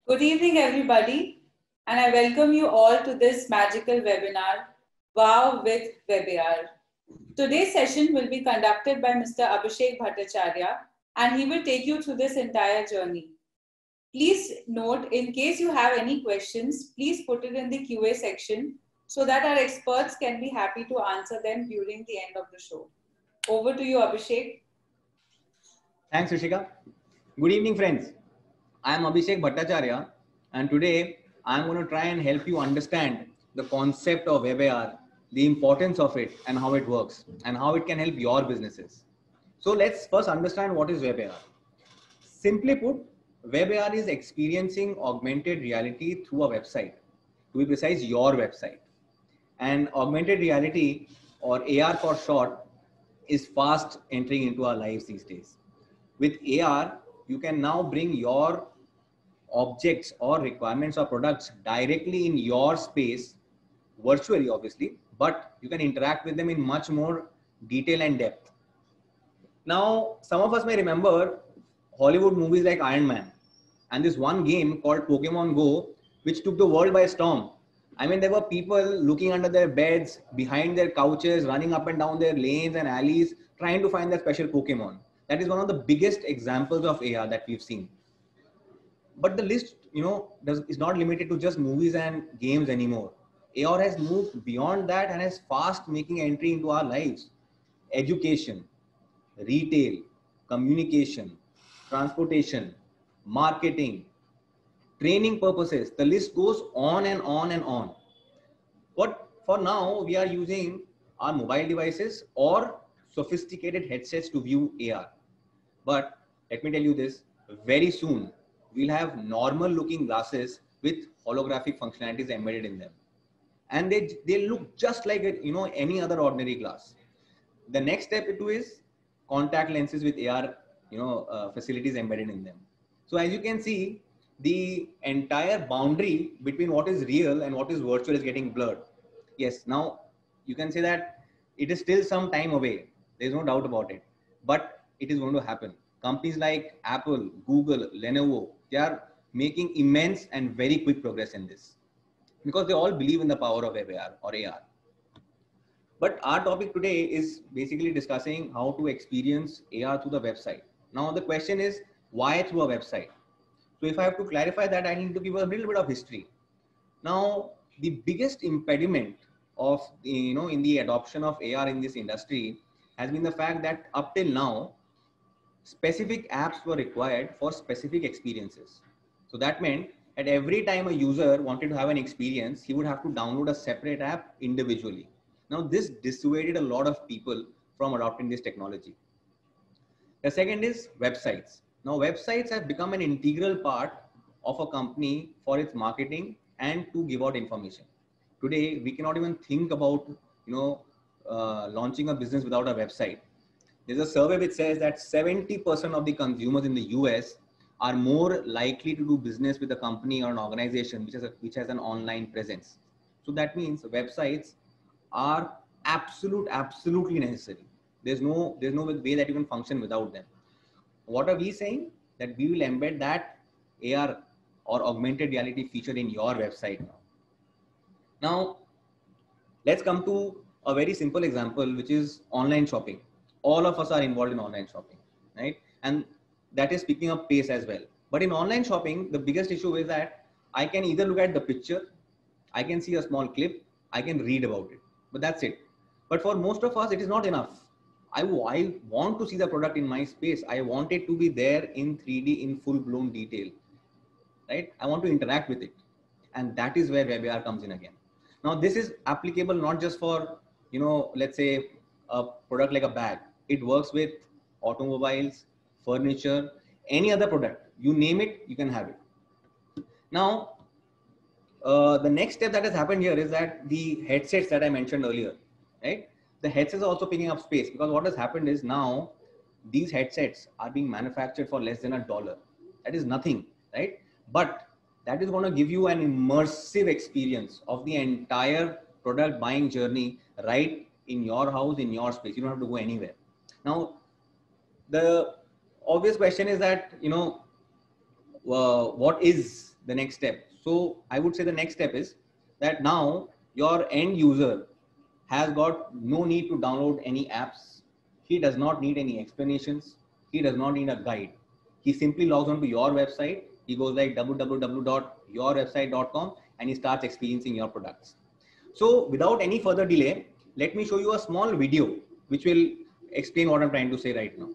Good evening, everybody, and I welcome you all to this magical webinar, Wow with WebAR. Today's session will be conducted by Mr. Abhishek Bhattacharya, and he will take you through this entire journey. Please note, in case you have any questions, please put it in the QA section so that our experts can be happy to answer them during the end of the show. Over to you, Abhishek. Thanks, Rishika. Good evening, friends. I am Abhishek Bhattacharya, and today I am going to try and help you understand the concept of WebAR, the importance of it, and how it works, and how it can help your businesses. So let's first understand what is WebAR. Simply put, WebAR is experiencing augmented reality through a website. To be precise, your website. And augmented reality, or AR for short, is fast entering into our lives these days. With AR, you can now bring your objects or requirements or products directly in your space, virtually obviously, but you can interact with them in much more detail and depth. Now, some of us may remember Hollywood movies like Iron Man and this one game called Pokemon Go, which took the world by storm. I mean, there were people looking under their beds, behind their couches, running up and down their lanes and alleys, trying to find their special Pokemon. That is one of the biggest examples of AR that we've seen. But the list, is not limited to just movies and games anymore. AR has moved beyond that and is fast making entry into our lives. Education, retail, communication, transportation, marketing, training purposes. The list goes on and on and on. But for now, we are using our mobile devices or sophisticated headsets to view AR. But let me tell you this, very soon we'll have normal looking glasses with holographic functionalities embedded in them. And they look just like any other ordinary glass. The next step to is contact lenses with AR facilities embedded in them. So as you can see, the entire boundary between what is real and what is virtual is getting blurred. Yes, now you can say that it is still some time away. There's no doubt about it, but it is going to happen. Companies like Apple, Google, Lenovo, they are making immense and very quick progress in this because they all believe in the power of AR or AR. But our topic today is basically discussing how to experience AR through the website. Now the question is, why through a website? So if I have to clarify that, I need to give a little bit of history. Now, the biggest impediment of, in the adoption of AR in this industry has been the fact that up till now, specific apps were required for specific experiences. So that meant that every time a user wanted to have an experience, he would have to download a separate app individually. Now, this dissuaded a lot of people from adopting this technology. The second is websites. Now, websites have become an integral part of a company for its marketing and to give out information. Today, we cannot even think about, launching a business without a website. There's a survey which says that 70% of the consumers in the US are more likely to do business with a company or an organization which has an online presence. So that means websites are absolutely necessary. There's no way that you can function without them. What are we saying? That we will embed that AR or augmented reality feature in your website now. Now, let's come to a very simple example, which is online shopping. All of us are involved in online shopping, right? And that is picking up pace as well. But in online shopping, the biggest issue is that I can either look at the picture, I can see a small clip, I can read about it, but that's it. But for most of us, it is not enough. I want to see the product in my space. I want it to be there in 3D in full blown detail, right? I want to interact with it. And that is where WebAR comes in again. Now, this is applicable not just for, let's say a product like a bag. It works with automobiles, furniture, any other product. You name it, you can have it. Now, the next step that has happened here is that the headsets that I mentioned earlier, right? The headsets are also picking up space because what has happened is now these headsets are being manufactured for less than $1. That is nothing, right? But that is going to give you an immersive experience of the entire product buying journey right in your house, in your space. You don't have to go anywhere. Now, the obvious question is that, what is the next step? So I would say the next step is that now your end user has got no need to download any apps. He does not need any explanations. He does not need a guide. He simply logs on to your website. He goes like www.yourwebsite.com and he starts experiencing your products. So without any further delay, let me show you a small video which will explain what I'm trying to say right now.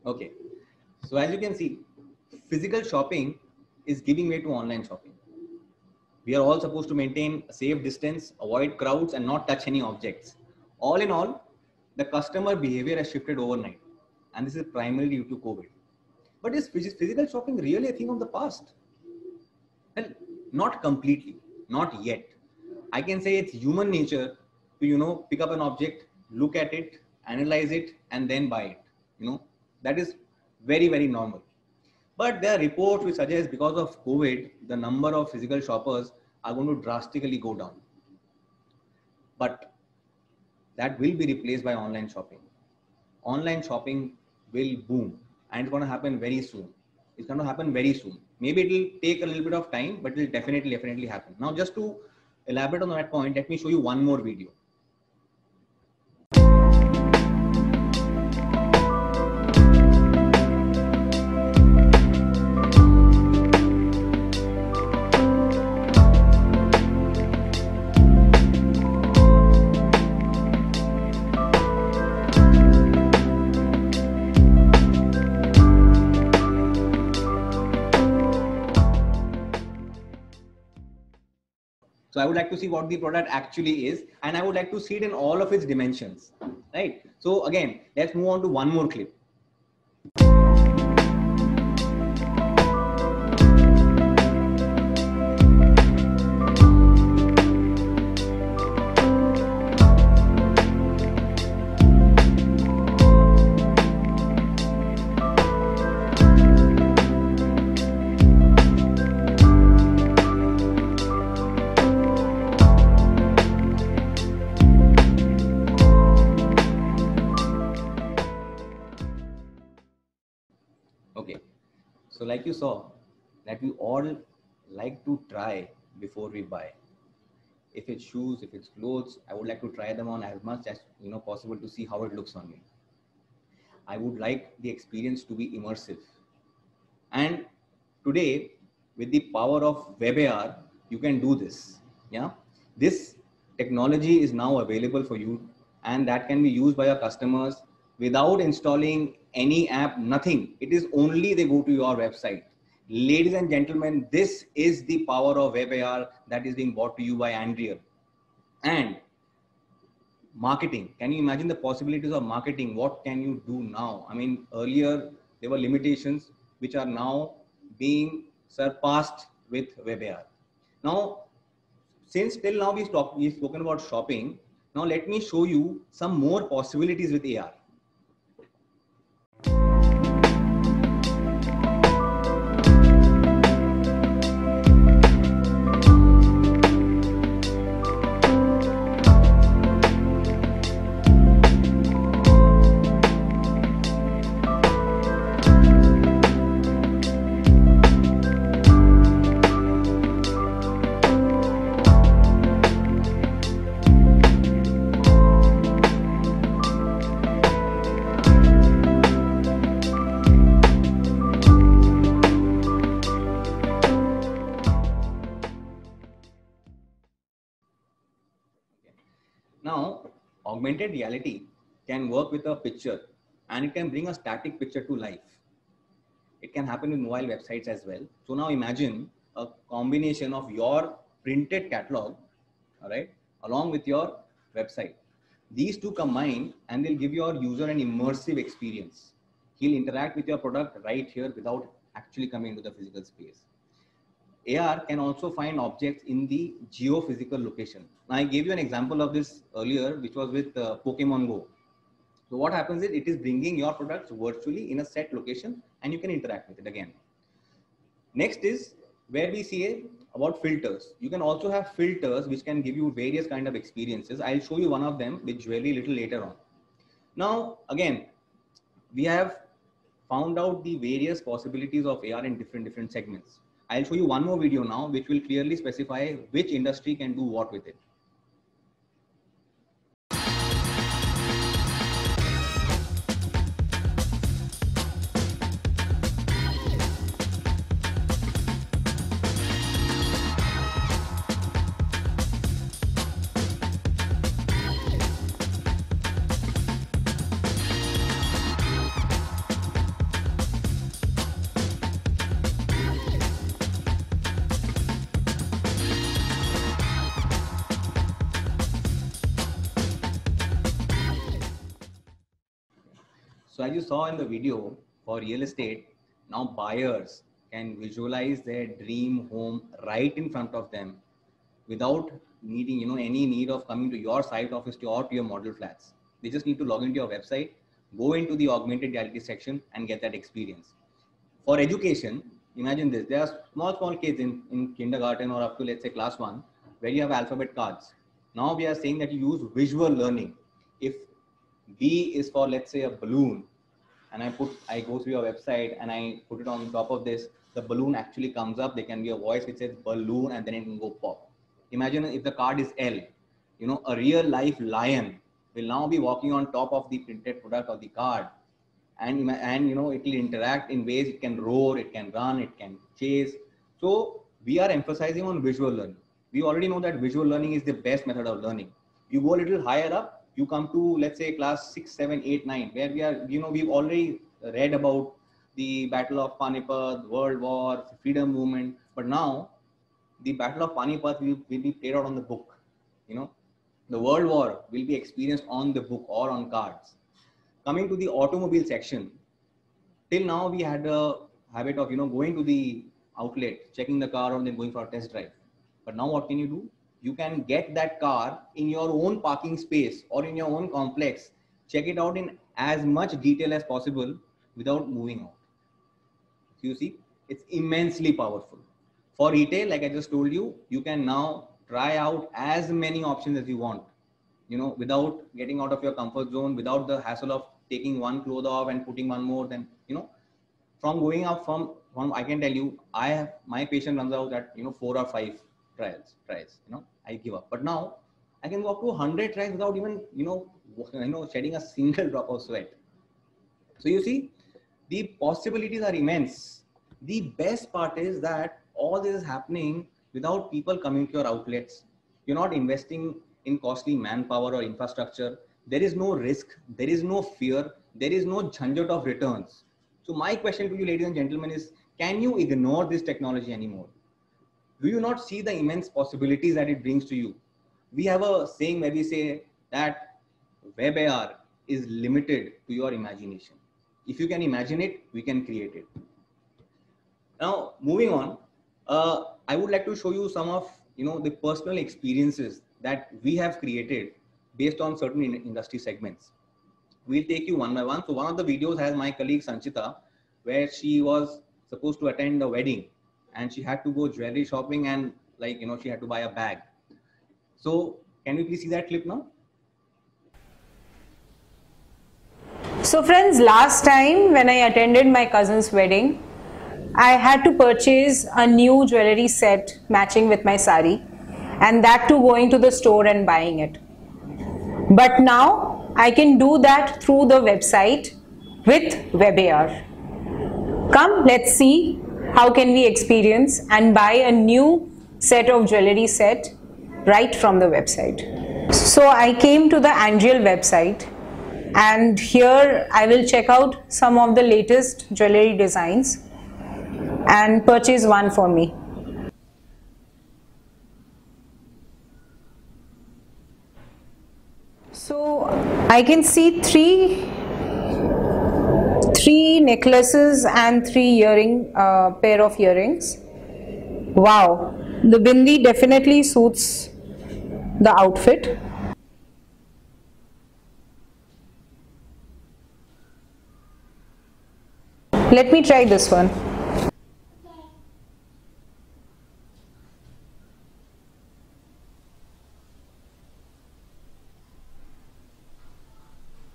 Okay, so as you can see, physical shopping is giving way to online shopping. We are all supposed to maintain a safe distance, avoid crowds, and not touch any objects. All in all, the customer behavior has shifted overnight, and this is primarily due to COVID. But is physical shopping really a thing of the past? Well, not completely, not yet. I can say it's human nature to, pick up an object, look at it, analyze it, and then buy it. That is very, very normal. But there are reports which suggest because of COVID, the number of physical shoppers are going to drastically go down. But that will be replaced by online shopping. Online shopping will boom and it's going to happen very soon. It's going to happen very soon. Maybe it will take a little bit of time, but it will definitely happen. Now, just to elaborate on that point, let me show you one more video. So I would like to see what the product actually is, and I would like to see it in all of its dimensions, right? So again, let's move on to one more clip. Okay, so like you saw that we all like to try before we buy. If it's shoes, if it's clothes, I would like to try them on as much as possible to see how it looks on me. I would like the experience to be immersive. And today, with the power of WebAR, you can do this. Yeah, this technology is now available for you, and that can be used by your customers without installing any app, nothing. It is only they go to your website. Ladies and gentlemen, this is the power of WebAR that is being brought to you by Andreer. And marketing, can you imagine the possibilities of marketing? What can you do now? I mean, earlier there were limitations which are now being surpassed with WebAR. Now, since till now we've spoken about shopping, now let me show you some more possibilities with AR. Now, augmented reality can work with a picture and it can bring a static picture to life. It can happen with mobile websites as well. So now imagine a combination of your printed catalog, all right, along with your website. These two combine and they'll give your user an immersive experience. He'll interact with your product right here without actually coming to the physical space. AR can also find objects in the geophysical location. Now, I gave you an example of this earlier, which was with Pokemon Go. So what happens is it is bringing your products virtually in a set location and you can interact with it again. Next is where we see about filters. You can also have filters which can give you various kind of experiences. I'll show you one of them with jewelry a little later on. Now, again, we have found out the various possibilities of AR in different segments. I'll show you one more video now, which will clearly specify which industry can do what with it. So as you saw in the video, for real estate, now buyers can visualize their dream home right in front of them without needing, any need of coming to your site office or to your model flats. They just need to log into your website, go into the augmented reality section and get that experience. For education, imagine this, there are small kids in kindergarten or up to, let's say, class 1, where you have alphabet cards. Now we are saying that you use visual learning. If B is for, let's say, a balloon, and I go through your website and I put it on top of this, the balloon actually comes up. There can be a voice which says balloon and then it can go pop. Imagine if the card is L, a real life lion will now be walking on top of the printed product of the card. And it will interact in ways it can roar, it can run, it can chase. So we are emphasizing on visual learning. We already know that visual learning is the best method of learning. You go a little higher up, you come to, let's say, class 6, 7, 8, 9, where we are, we've already read about the Battle of Panipat, World War, freedom movement. But now the Battle of Panipat will be played out on the book. The World War will be experienced on the book or on cards. Coming to the automobile section, till now we had a habit of, going to the outlet, checking the car and then going for a test drive. But now what can you do? You can get that car in your own parking space or in your own complex, check it out in as much detail as possible without moving out. So you see, it's immensely powerful. For retail, like I just told you, you can now try out as many options as you want, without getting out of your comfort zone, without the hassle of taking one cloth off and putting one more. Then, from going up from I can tell you, my patient runs out at, 4 or 5 tries, I give up. But now I can go up to 100 tries without even, shedding a single drop of sweat. So you see, the possibilities are immense. The best part is that all this is happening without people coming to your outlets. You're not investing in costly manpower or infrastructure. There is no risk. There is no fear. There is no jhanjat of returns. So my question to you, ladies and gentlemen, is, can you ignore this technology anymore? Do you not see the immense possibilities that it brings to you? We have a saying where we say that web AR is limited to your imagination. If you can imagine it, we can create it. Now, moving on, I would like to show you some of the personal experiences that we have created based on certain industry segments. We'll take you one by one. So one of the videos has my colleague Sanchita, where she was supposed to attend a wedding and she had to go jewelry shopping and she had to buy a bag. So can we please see that clip now? So friends, last time when I attended my cousin's wedding, I had to purchase a new jewelry set matching with my sari, and that too going to the store and buying it. But now I can do that through the website with WebAR. Come, let's see how can we experience and buy a new set of jewelry set right from the website. So I came to the Angel website, and here I will check out some of the latest jewelry designs and purchase one for me. So I can see three necklaces and three pair of earrings. Wow, the bindi definitely suits the outfit. Let me try this one.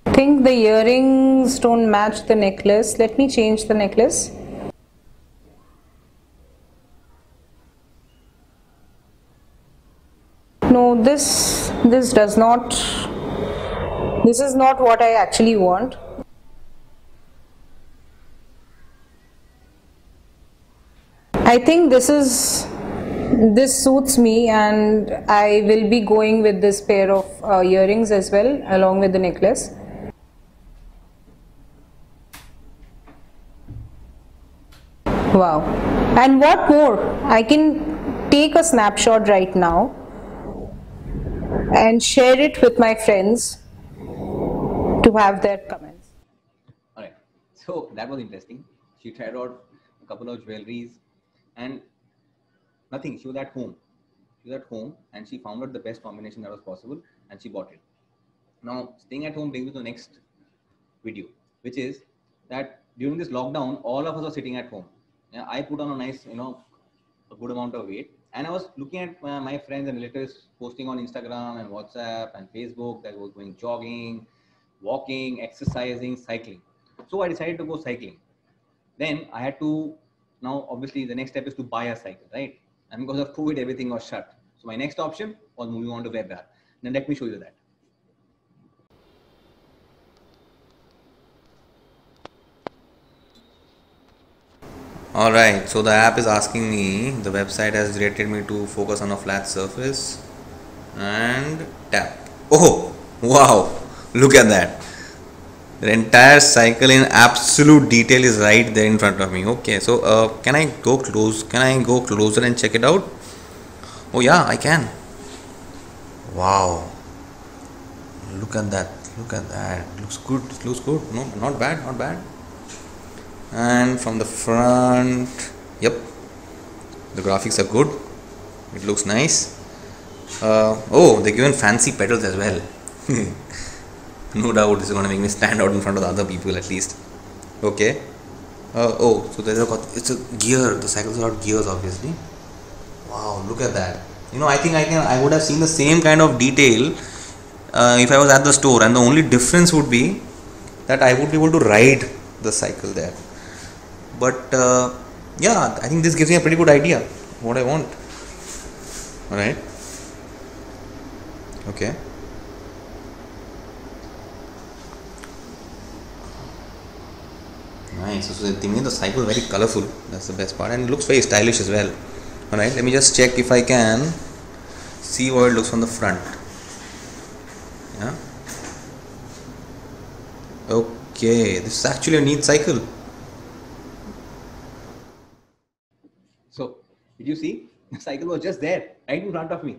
I think the earrings don't match the necklace. Let me change the necklace. No, this does not, this is not what I actually want. I think this suits me, and I will be going with this pair of earrings as well along with the necklace. Wow. And what more? I can take a snapshot right now and share it with my friends to have their comments. All right. So that was interesting. She tried out a couple of jewelries and nothing. She was at home. She was at home and she found out the best combination that was possible and she bought it. Now, staying at home brings me to the next video, which is that during this lockdown, all of us are sitting at home. Yeah, I put on a nice, a good amount of weight, and I was looking at my friends and relatives posting on Instagram and WhatsApp and Facebook that was going jogging, walking, exercising, cycling. So I decided to go cycling. Then I had to, now obviously the next step is to buy a cycle, right? And because of COVID, everything was shut. So my next option was moving on to WebBar. Now let me show you that. Alright, so the app is asking me, the website has directed me to focus on a flat surface and tap. Oh, wow, look at that. The entire cycle in absolute detail is right there in front of me. Okay, so can I go close? Can I go closer and check it out? Oh yeah, I can. Wow, look at that. Look at that. Looks good. Looks good. No, not bad. Not bad. And from the front, yep, the graphics are good. It looks nice. Oh, they're given fancy pedals as well. No doubt this is going to make me stand out in front of the other people at least. Okay. Oh, so it's a gear. The cycles are gears, obviously. Wow, look at that. I think I would have seen the same kind of detail if I was at the store, and the only difference would be that I would be able to ride the cycle there. But yeah, I think this gives me a pretty good idea what I want. All right. Okay. Nice. So they made the cycle very colorful. That's the best part, and it looks very stylish as well. All right. Let me just check if I can see how it looks from the front. Yeah. Okay. This is actually a neat cycle. So, did you see? The cycle was just there, right in front of me.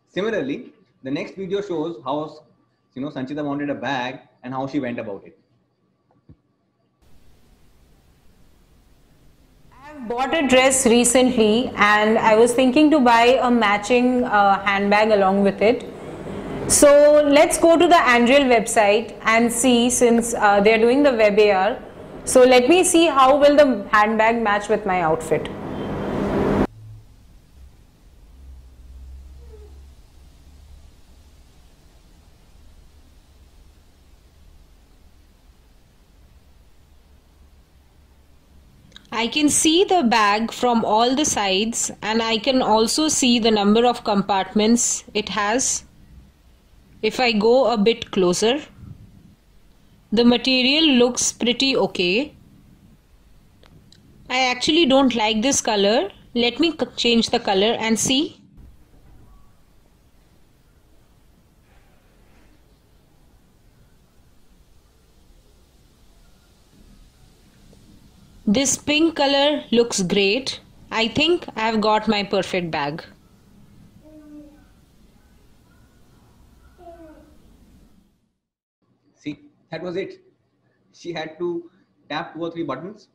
Similarly, the next video shows how, Sanchita wanted a bag and how she went about it. I've bought a dress recently and I was thinking to buy a matching handbag along with it. So let's go to the Andriel website and see, since they're doing the WebAR. So let me see how will the handbag match with my outfit. I can see the bag from all the sides, and I can also see the number of compartments it has. If I go a bit closer, the material looks pretty okay. I actually don't like this color. Let me change the color and see. This pink color looks great. I think I've got my perfect bag. See, that was it. She had to tap 2 or 3 buttons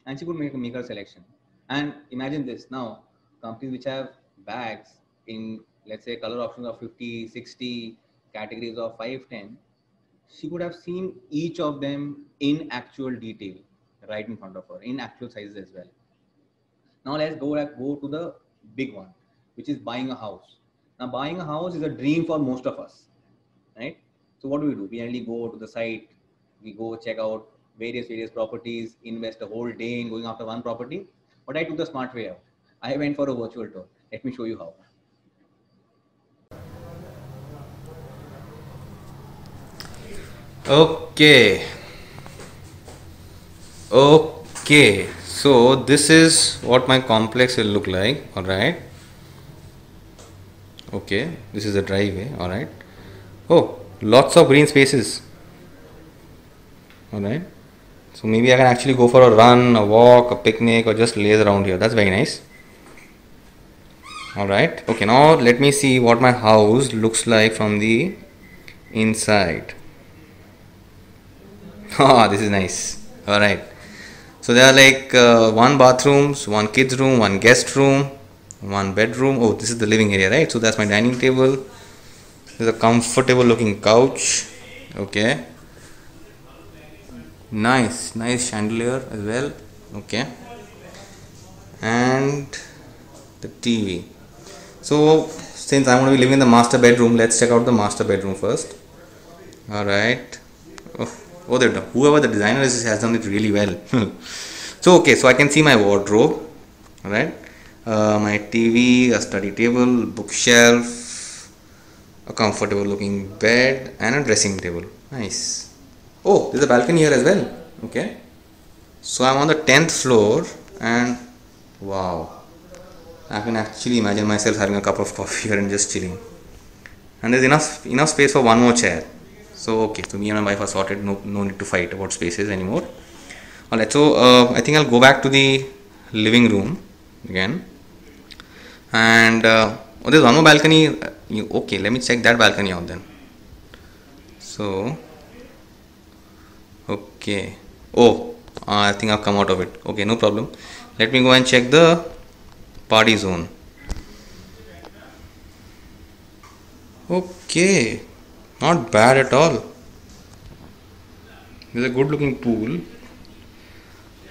and she could make her selection. And imagine this now, companies which have bags in, let's say, color options of 50, 60, categories of 5, 10, she could have seen each of them in actual detail right in front of her, in actual sizes as well. Now let's go to the big one, which is buying a house. Now buying a house is a dream for most of us, right? So what do? We only go to the site, we go check out various properties, invest a whole day in going after one property. But I took the smart way out. I went for a virtual tour. Let me show you how. Okay, so this is what my complex will look like. All right. Okay, this is the driveway. All right. Oh, lots of green spaces. All right. So maybe I can actually go for a run, a walk, a picnic, or just laze around here. That's very nice. All right. Okay, now let me see what my house looks like from the inside. Ah, this is nice. All right. So there are like 1 bathrooms, 1 kids room, 1 guest room, 1 bedroom. Oh, this is the living area, right? So that's my dining table. There's a comfortable looking couch. Okay. Nice chandelier as well. Okay. And the TV. So since I'm going to be living in the master bedroom, let's check out the master bedroom first. All right. Oh, whoever the designer is has done it really well. So okay, so I can see my wardrobe. All right. My TV, a study table, bookshelf, a comfortable looking bed, and a dressing table. Nice. Oh, there's a balcony here as well. Okay. So I'm on the 10th floor, and wow, I can actually imagine myself having a cup of coffee here and just chilling. And there's enough space for 1 more chair. So okay, so me and my wife are sorted. No need to fight about spaces anymore. All right. So I think I'll go back to the living room again. And oh, there's 1 more balcony. Okay, let me check that balcony out then. So okay. Oh, I think I've come out of it. Okay, no problem. Let me go and check the party zone. Okay, not bad at all. There's a good looking pool.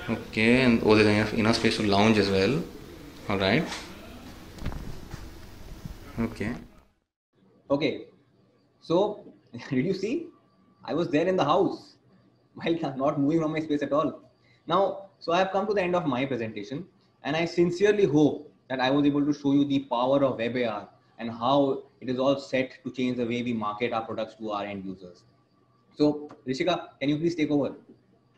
Okay, and oh, there's enough space to lounge as well. All right. Okay. Okay. So did you see? I was there in the house while not moving from my space at all. Now, so I have come to the end of my presentation, and I sincerely hope that I was able to show you the power of WebAR and how it is all set to change the way we market our products to our end users. So, Rishika, can you please take over?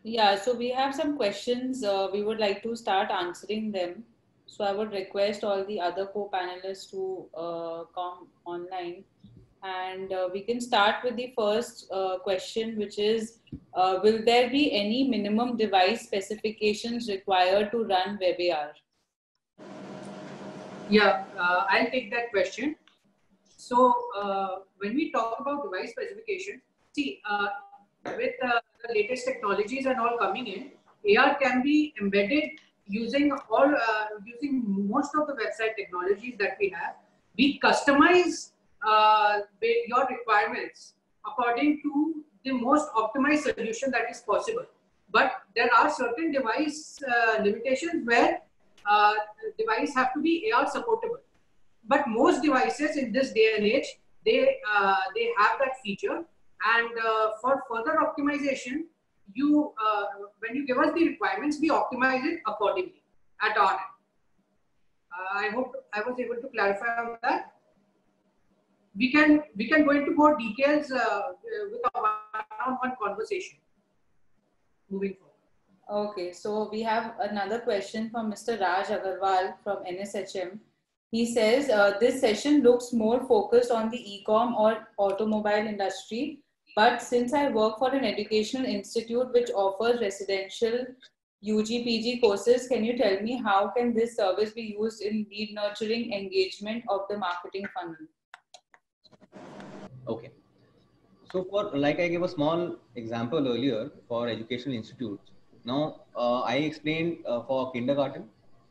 Yeah, so we have some questions. We would like to start answering them. So I would request all the other co-panelists to come online. And we can start with the first question, which is, will there be any minimum device specifications required to run WebAR? Yeah, I'll take that question. So when we talk about device specification, see, with the latest technologies and all coming in, AR can be embedded using using most of the website technologies that we have. We customize your requirements according to the most optimized solution that is possible. But there are certain device limitations where device have to be AR supportable. But most devices in this day and age, they have that feature. And for further optimization, you when you give us the requirements, we optimize it accordingly at our end. I hope I was able to clarify on that. We can go into more details with a one-on-one conversation moving forward. Okay, so we have another question from Mr. Raj Agarwal from NSHM. He says, this session looks more focused on the e-com or automobile industry, but since I work for an educational institute which offers residential UG, PG courses. Can you tell me how can this service be used in lead nurturing engagement of the marketing funnel? Okay. So for, like I gave a small example earlier for educational institutes. Now I explained for kindergarten,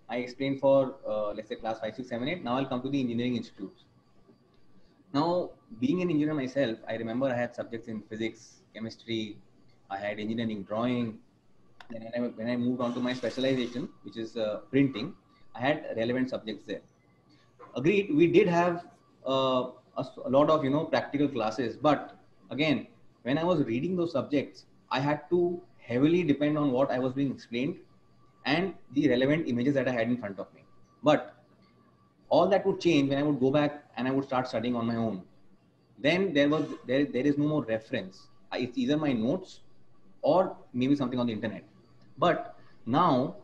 I explained for let's say class 5, 6, 7, 8. Now I'll come to the engineering institutes. Now, being an engineer myself, I remember I had subjects in physics, chemistry, I had engineering drawing. Then when I moved on to my specialization, which is printing, I had relevant subjects there. Agreed, we did have a lot of practical classes, but again, when I was reading those subjects, I had to heavily depend on what I was being explained and the relevant images that I had in front of me. But all that would change when I would go back and I would start studying on my own. Then there is no more reference. It's either my notes or maybe something on the internet. But now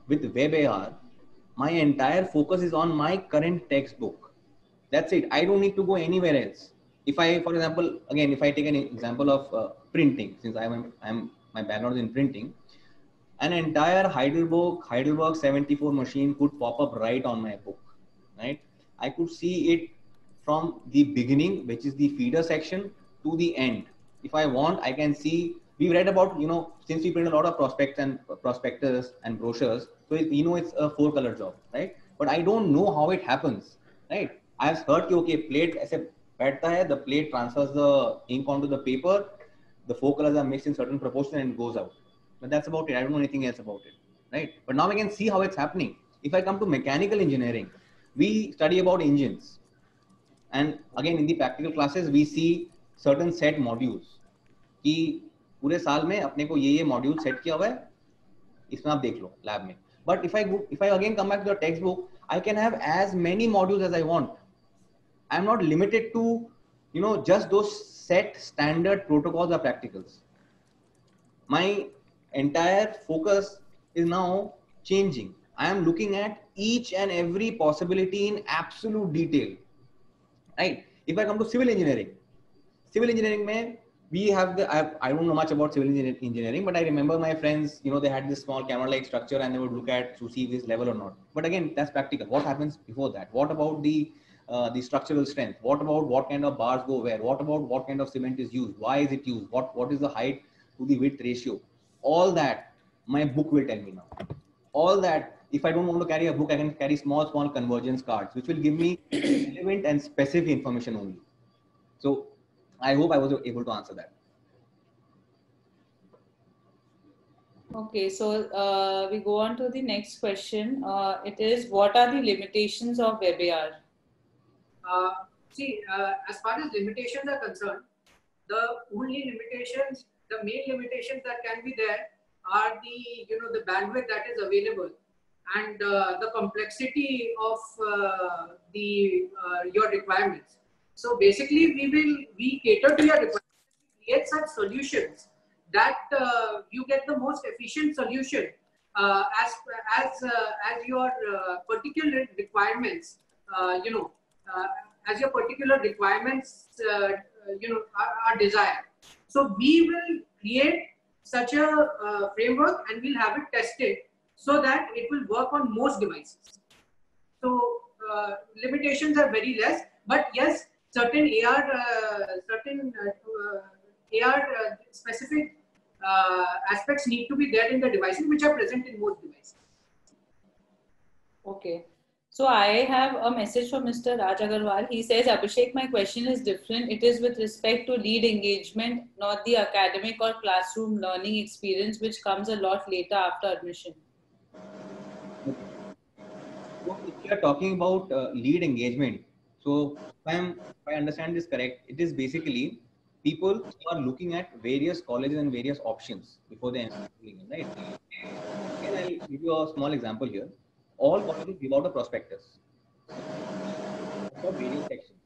with WebAR, my entire focus is on my current textbook. That's it. I don't need to go anywhere else. If I, for example, again, if I take an example of printing, since I'm my background is in printing, an entire Heidelberg 74 machine could pop up right on my book, right? I could see it from the beginning, which is the feeder section, to the end. If I want, I can see, we read about, since we print a lot of prospectus and brochures, so it's a 4-color job, right? But I don't know how it happens, right? I've heard, okay, plate aise baithta hai, the plate transfers the ink onto the paper, the 4 colors are mixed in certain proportion and it goes out. But that's about it. I don't know anything else about it, right? But now I can see how it's happening. If I come to mechanical engineering, we study about engines. And again, in the practical classes, we see certain set modules. कि पूरे साल में अपने को ये module set किया हुआ है, इसमें आप देख लो lab में. But if I again come back to the textbook, I can have as many modules as I want. I'm not limited to, just those set standard protocols or practicals. My entire focus is now changing. I am looking at each and every possibility in absolute detail. Right? If I come to civil engineering mein, we have I don't know much about civil engineering, but I remember my friends, they had this small camera-like structure and they would look at to see if it's level or not. But again, that's practical. What happens before that? What about the structural strength? What about what kind of bars go where? What about what kind of cement is used? Why is it used? What is the height to the width ratio? All that my book will tell me now. All that, if I don't want to carry a book, I can carry small convergence cards, which will give me relevant and specific information only. So I hope I was able to answer that. Okay, so we go on to the next question. It is, what are the limitations of WebAR? As far as limitations are concerned, the only limitations, the main limitations that can be there are the bandwidth that is available and the complexity of your requirements. So basically, we cater to your requirements, create such solutions that you get the most efficient solution as your particular requirements. As your particular requirements are desired. So we will create such a framework and we'll have it tested so that it will work on most devices. So limitations are very less, but yes, certain AR specific aspects need to be there in the devices, which are present in most devices. Okay. So I have a message from Mr. Raj Agarwal. He says, Abhishek, my question is different. It is with respect to lead engagement, not the academic or classroom learning experience, which comes a lot later after admission. Okay. So if you are talking about lead engagement, so if I understand this correct, it is basically people who are looking at various colleges and various options before they enter, right? Again, I'll give you a small example here. All colleges give out a prospectus for various sections.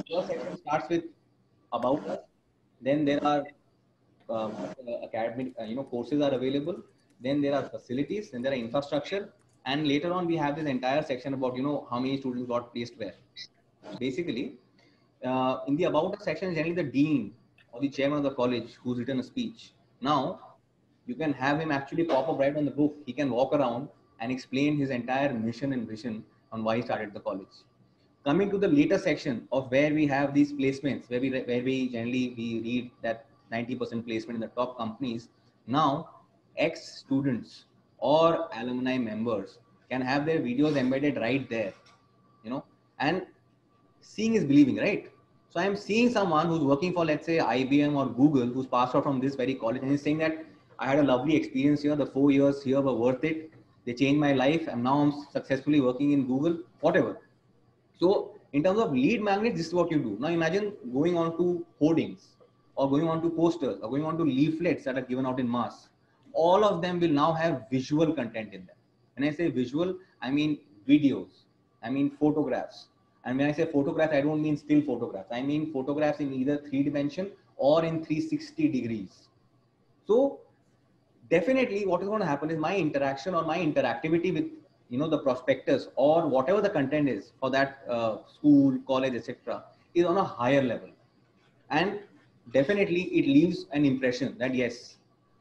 First section starts with about us. Then there are academic, courses are available. Then there are facilities. Then there are infrastructure. And later on, we have this entire section about, how many students got placed where. Basically, in the about us section, generally the dean or the chairman of the college who's written a speech. Now, You can have him actually pop up right on the book. He can walk around and explain his entire mission and vision on why he started the college. Coming to the later section of where we have these placements, where we generally we read that 90% placement in the top companies. Now, ex-students or alumni members can have their videos embedded right there, and seeing is believing, right? So I'm seeing someone who's working for, let's say, IBM or Google, who's passed out from this very college, and he's saying that I had a lovely experience here. The 4 years here were worth it. They changed my life, and now I'm successfully working in Google, whatever. So in terms of lead magnets, this is what you do. Now imagine going on to hoardings or going on to posters or going on to leaflets that are given out in mass. All of them will now have visual content in them. When I say visual, I mean videos, I mean photographs. And when I say photographs, I don't mean still photographs. I mean photographs in either 3D or in 360 degrees. So definitely what is going to happen is my interaction or my interactivity with the prospectus or whatever the content is for that school, college, etc., is on a higher level. And definitely it leaves an impression that yes,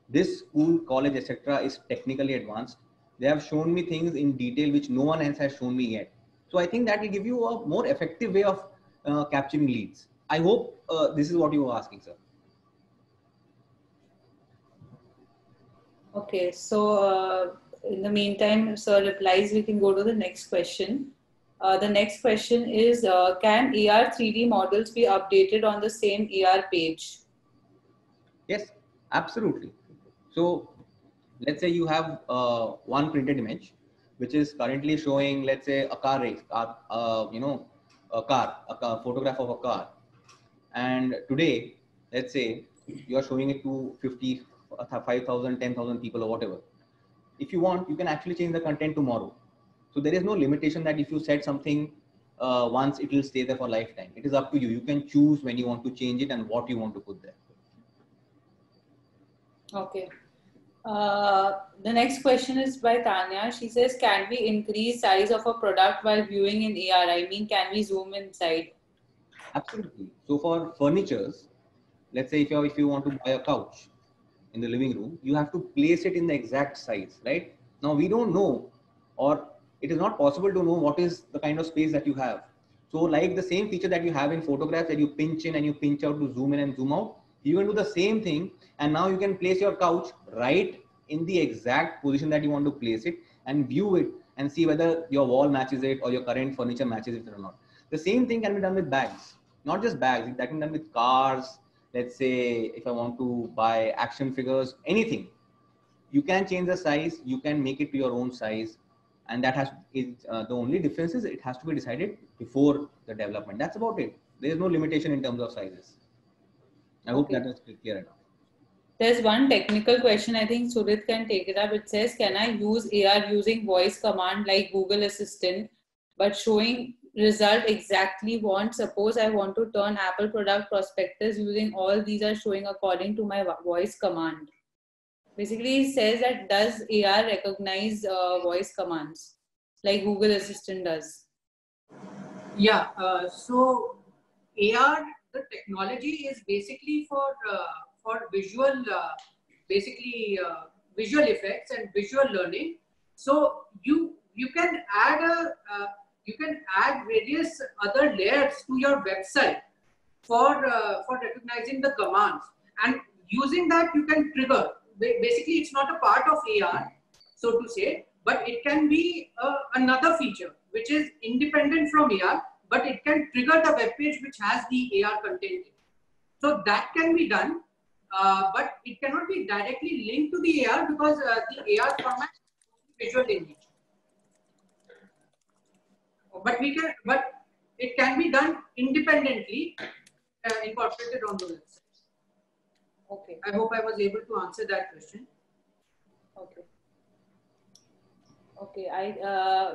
this school, college, etc., is technically advanced. They have shown me things in detail which no one else has shown me yet. So I think that will give you a more effective way of capturing leads. I hope this is what you were asking, sir. Okay, so in the meantime, sir replies, we can go to the next question. The next question is, can AR 3D models be updated on the same AR page? Yes, absolutely. So let's say you have one printed image, which is currently showing, let's say, a car race, a photograph of a car. And today, let's say you are showing it to 50, 5,000, 10,000 people or whatever. If you want, you can actually change the content tomorrow. So there is no limitation that if you said something once, it will stay there for lifetime. It is up to you. You can choose when you want to change it and what you want to put there. Okay. The next question is by Tanya. She says, can we increase size of a product while viewing in AR? I mean, can we zoom inside? Absolutely. So for furnitures, let's say if you want to buy a couch in the living room, you have to place it in the exact size, right? Now we don't know, or it is not possible to know what is the kind of space that you have. So like the same feature that you have in photographs that you pinch in and you pinch out to zoom in and zoom out, you can do the same thing. And now you can place your couch right in the exact position that you want to place it and view it and see whether your wall matches it or your current furniture matches it or not. The same thing can be done with bags, not just bags, that can be done with cars. Let's say if I want to buy action figures, anything, you can change the size, you can make it to your own size. And that the only difference is it has to be decided before the development. That's about it. There is no limitation in terms of sizes. I hope that is clear enough. There's one technical question. I think Sudhit can take it up. It says, can I use AR using voice command like Google Assistant, but showing result exactly want? Suppose I want to turn Apple product prospectus using all these are showing according to my voice command. Basically, it says that does AR recognize voice commands like Google Assistant does? Yeah, so AR, the technology is basically for visual, visual effects and visual learning. So you can add various other layers to your website for recognizing the commands, and using that you can trigger. Basically, it's not a part of AR, so to say, but it can be another feature which is independent from AR, but it can trigger the web page which has the AR content. So that can be done, but it cannot be directly linked to the AR because the AR format is visual in nature. But it can be done independently, incorporated on the website. Okay. I hope I was able to answer that question. Okay. Okay.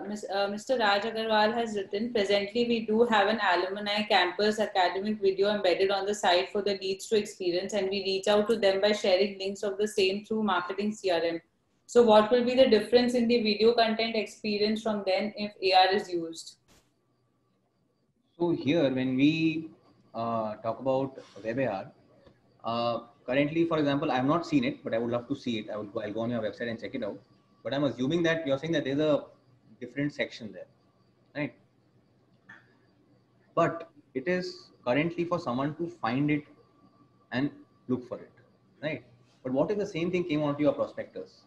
Mr. Raj Agarwal has written, presently we do have an alumni campus academic video embedded on the site for the leads to experience, and we reach out to them by sharing links of the same through marketing CRM. So what will be the difference in the video content experience from then if AR is used? So here, when we talk about WebAR, currently, for example, I have not seen it, but I would love to see it. I'll go on your website and check it out. But I'm assuming that you're saying that there's a different section there, right? But it is currently for someone to find it and look for it, right? But what if the same thing came onto your prospectus,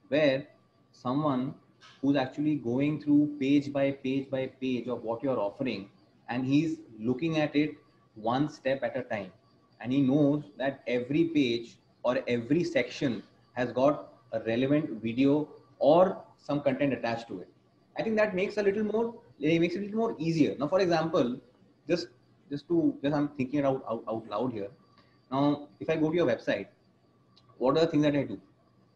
where someone who's actually going through page by page by page of what you're offering, and he's looking at it one step at a time, and he knows that every page or every section has got a relevant video or some content attached to it. I think that makes it makes it a little more easier. Now, for example, just I'm thinking it out loud here. Now, if I go to your website, what are the things that I do?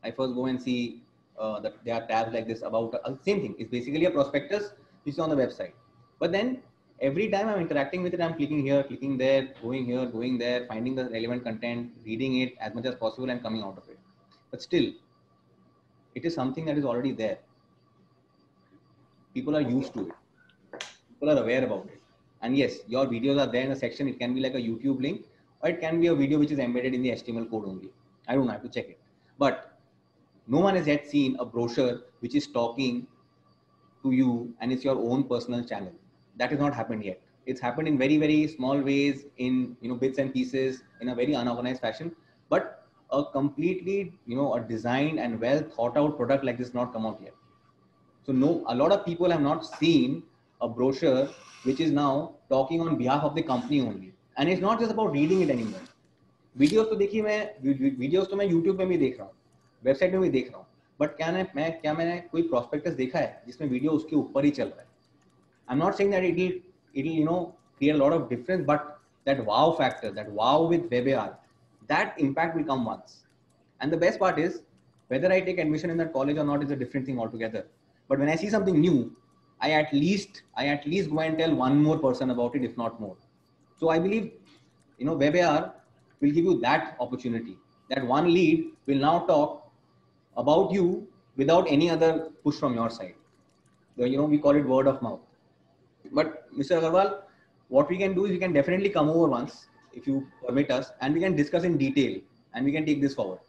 I first go and see that there are tabs like this about same thing. It's basically a prospectus which is on the website. But then every time I'm interacting with it, I'm clicking here, clicking there, going there, finding the relevant content, reading it as much as possible and coming out of it. But still, it is something that is already there. People are used to it. People are aware about it. And yes, your videos are there in a section. It can be like a YouTube link, or it can be a video which is embedded in the HTML code only. I don't have to check it. But no one has yet seen a brochure which is talking to you and it's your own personal channel. That has not happened yet. It's happened in very, very small ways, in bits and pieces, in a very unorganized fashion. But a completely a designed and well thought out product like this not come out yet. So no, a lot of people have not seen a brochure which is now talking on behalf of the company only. And it's not just about reading it anymore. Videos तो देखिए videos तो मैं YouTube में भी देख रहा हूँ, website में भी देख रहा हूँ, बट क्या मैंने कोई प्रोस्पेक्टस देखा है जिसमें वीडियो उसके ऊपर ही चल रहा है? I am not saying that it'll create a lot of difference, but that wow factor, that wow with WebAR, that impact will come once. And the best part is, whether I take admission in that college or not is a different thing altogether. But when I see something new, I at least go and tell one more person about it, if not more. So I believe WebAR will give you that opportunity. That one lead will now talk about you without any other push from your side. So, we call it word of mouth. But Mr. Agarwal, what we can do is we can definitely come over once, if you permit us, and we can discuss in detail and we can take this forward.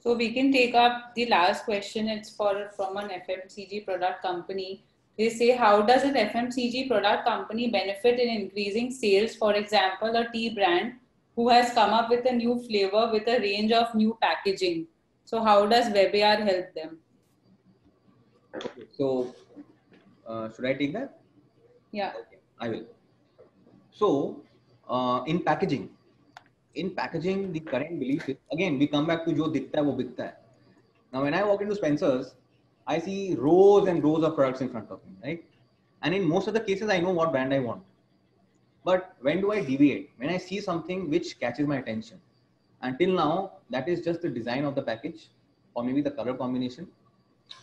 So we can take up the last question. It's from an FMCG product company. They say, how does an FMCG product company benefit in increasing sales? For example, a tea brand who has come up with a new flavor with a range of new packaging. So how does WebAR help them? Okay, so should I take that? Yeah. Okay, I will. So in packaging, the current belief is, again, we come back to jo dikhta hai, wo bikta hai. Now, when I walk into Spencer's, I see rows and rows of products in front of me, right? And in most of the cases, I know what brand I want. But when do I deviate? When I see something which catches my attention. Until now, that is just the design of the package, or maybe the color combination,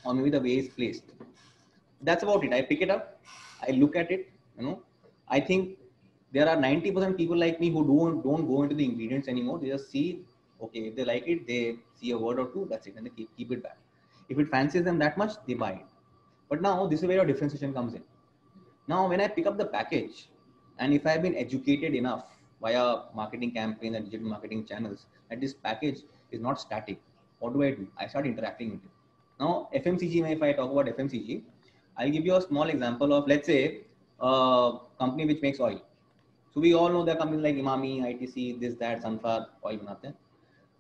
or maybe the way it's placed. That's about it. I pick it up, I look at it, I think there are 90% people like me who don't go into the ingredients anymore. They just see, okay, if they like it, they see a word or two, that's it, and they keep it back. If it fancies them that much, they buy it. But now this is where your differentiation comes in. Now, when I pick up the package, and if I've been educated enough via marketing campaigns and digital marketing channels that this package is not static, what do? I start interacting with it. Now, FMCG, if I talk about FMCG, I'll give you a small example of, let's say, a company which makes oil. So we all know there are companies like Imami, ITC, this, that, Sunflower oil बनाते हैं.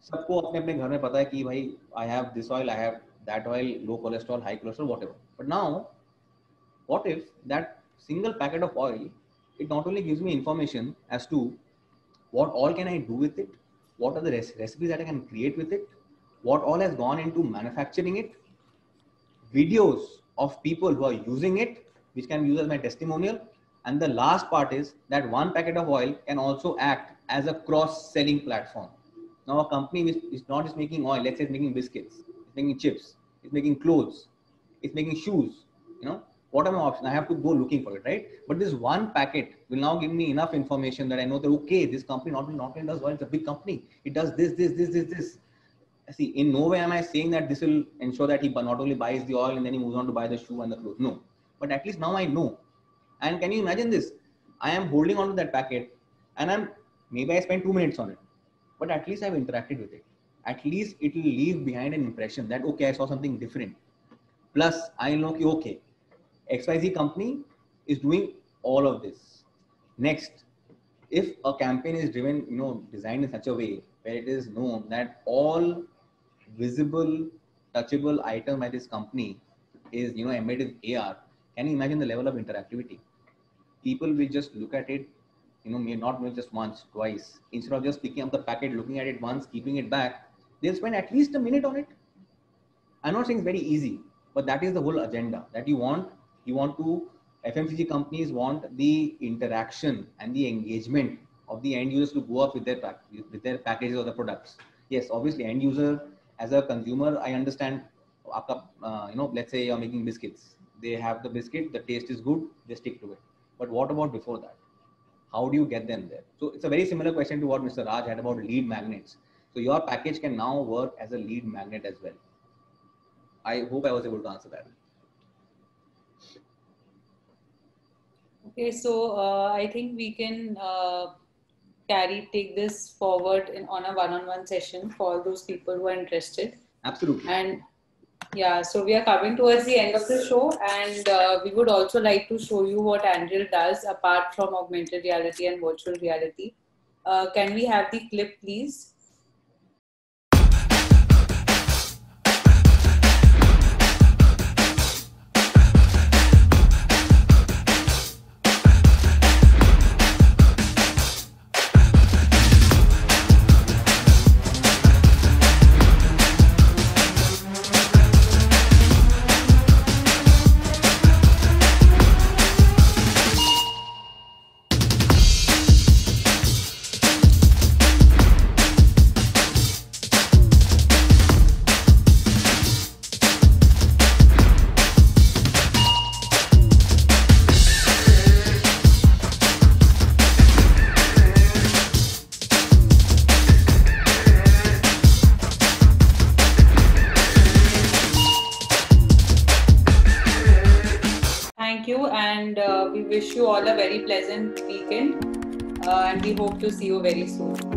सबको अपने घर में पता है कि भाई I have this oil, I have that oil, low cholesterol, high cholesterol, whatever. But now, what if that single packet of oil, it not only gives me information as to what all can I do with it, what are the recipes that I can create with it, what all has gone into manufacturing it, videos of people who are using it, which can use as my testimonial. And the last part is that one packet of oil can also act as a cross-selling platform. Now, a company which is not just making oil, let's say it's making biscuits, it's making chips, it's making clothes, it's making shoes, what are my options? I have to go looking for it, right? But this one packet will now give me enough information that I know that, okay, this company not only does oil, it's a big company. It does this. See, in no way am I saying that this will ensure that he not only buys the oil and then he moves on to buy the shoe and the clothes. No, but at least now I know. And can you imagine this? I am holding on to that packet and maybe I spend 2 minutes on it. but at least I've interacted with it. At least it will leave behind an impression that, okay, I saw something different. Plus, I know, okay, XYZ company is doing all of this. Next, if a campaign is driven, designed in such a way where it is known that all visible, touchable item by this company is, embedded with AR, can you imagine the level of interactivity? People will just look at it, may not just once, twice. Instead of just picking up the packet, looking at it once, keeping it back, they'll spend at least a minute on it. I'm not saying it's very easy, but that is the whole agenda that you want to, FMCG companies want the interaction and the engagement of the end users to go up with their packages or the products. Yes, obviously end user as a consumer, I understand, let's say you're making biscuits. They have the biscuit, the taste is good, they stick to it. But what about before that? How do you get them there? So it's a very similar question to what Mr. Raj had about lead magnets. So your package can now work as a lead magnet as well. I hope I was able to answer that. Okay, so I think we can take this forward on a one-on-one session for all those people who are interested. Absolutely. And yeah, so we are coming towards the end of the show, and we would also like to show you what Anduril does apart from augmented reality and virtual reality. Can we have the clip, please? Thank you, and we wish you all a very pleasant weekend, and we hope to see you very soon.